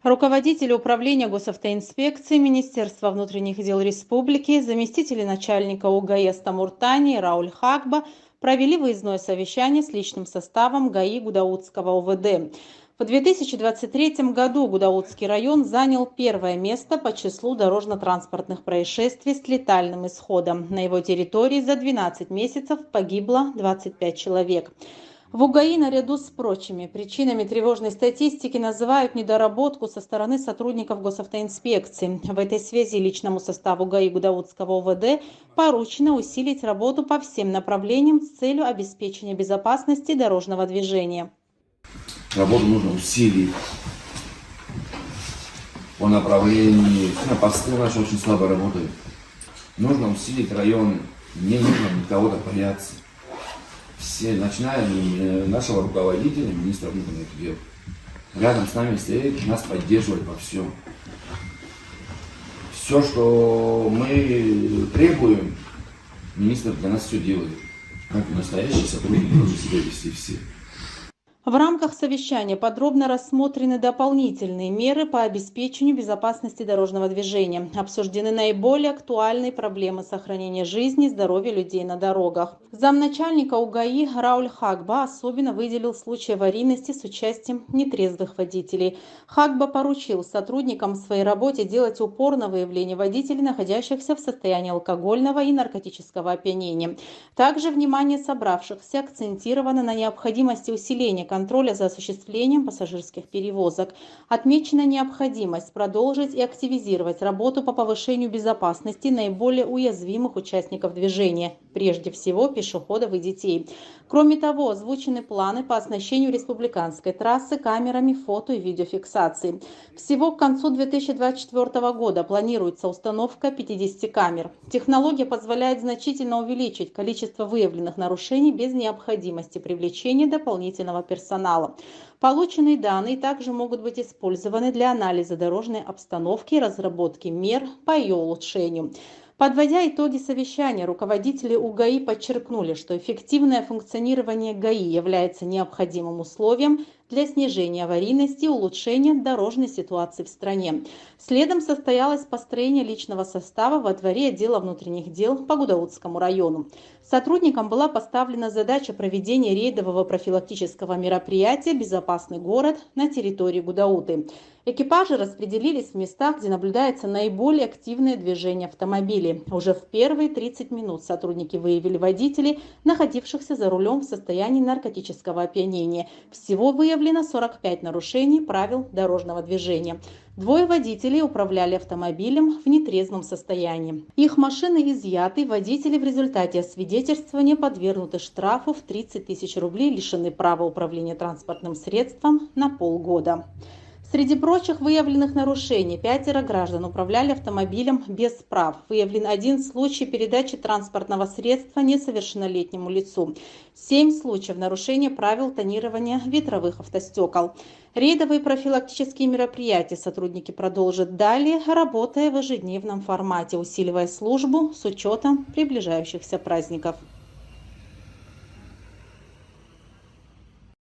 Руководители Управления госавтоинспекции Министерства внутренних дел Республики, заместители начальника УГАИ Астамуртани Рауль Хагба провели выездное совещание с личным составом ГАИ Гудаутского ОВД. В 2023 году Гудаутский район занял первое место по числу дорожно-транспортных происшествий с летальным исходом. На его территории за 12 месяцев погибло 25 человек. В УГАИ наряду с прочими причинами тревожной статистики называют недоработку со стороны сотрудников госавтоинспекции. В этой связи личному составу ГАИ Гудаутского ОВД поручено усилить работу по всем направлениям с целью обеспечения безопасности дорожного движения. Работу нужно усилить по направлению, посты наши очень слабо работают. Нужно усилить районы, не нужно никого-то бояться. Все, начиная с нашего руководителя, министра внутренних дел, рядом с нами стоит, нас поддерживает во всем. Все, что мы требуем, министр для нас все делает. Как настоящий сотрудник должен себя вести все. В рамках совещания подробно рассмотрены дополнительные меры по обеспечению безопасности дорожного движения. Обсуждены наиболее актуальные проблемы сохранения жизни и здоровья людей на дорогах. Замначальника УГАИ Рауль Хагба особенно выделил случай аварийности с участием нетрезвых водителей. Хагба поручил сотрудникам в своей работе делать упор на выявление водителей, находящихся в состоянии алкогольного и наркотического опьянения. Также внимание собравшихся акцентировано на необходимости усиления контроля за осуществлением пассажирских перевозок. Отмечена необходимость продолжить и активизировать работу по повышению безопасности наиболее уязвимых участников движения, прежде всего пешеходов и детей. Кроме того, озвучены планы по оснащению республиканской трассы камерами фото- и видеофиксации. Всего к концу 2024 года планируется установка 50 камер. Технология позволяет значительно увеличить количество выявленных нарушений без необходимости привлечения дополнительного персонала. Полученные данные также могут быть использованы для анализа дорожной обстановки и разработки мер по ее улучшению. Подводя итоги совещания, руководители УГАИ подчеркнули, что эффективное функционирование ГАИ является необходимым условием для снижения аварийности и улучшения дорожной ситуации в стране. Следом состоялось построение личного состава во дворе отдела внутренних дел по Гудаутскому району. Сотрудникам была поставлена задача проведения рейдового профилактического мероприятия «Безопасный город» на территории Гудауты. Экипажи распределились в местах, где наблюдается наиболее активное движение автомобилей. Уже в первые 30 минут сотрудники выявили водителей, находившихся за рулем в состоянии наркотического опьянения. Всего выявлено 45 нарушений правил дорожного движения. Двое водителей управляли автомобилем в нетрезвом состоянии. Их машины изъяты, водители в результате освидетельствования подвергнуты штрафу в 30 тысяч рублей, лишены права управления транспортным средством на полгода. Среди прочих выявленных нарушений 5 граждан управляли автомобилем без прав. Выявлен 1 случай передачи транспортного средства несовершеннолетнему лицу. 7 случаев нарушения правил тонирования ветровых автостекол. Рейдовые профилактические мероприятия сотрудники продолжат далее, работая в ежедневном формате, усиливая службу с учетом приближающихся праздников.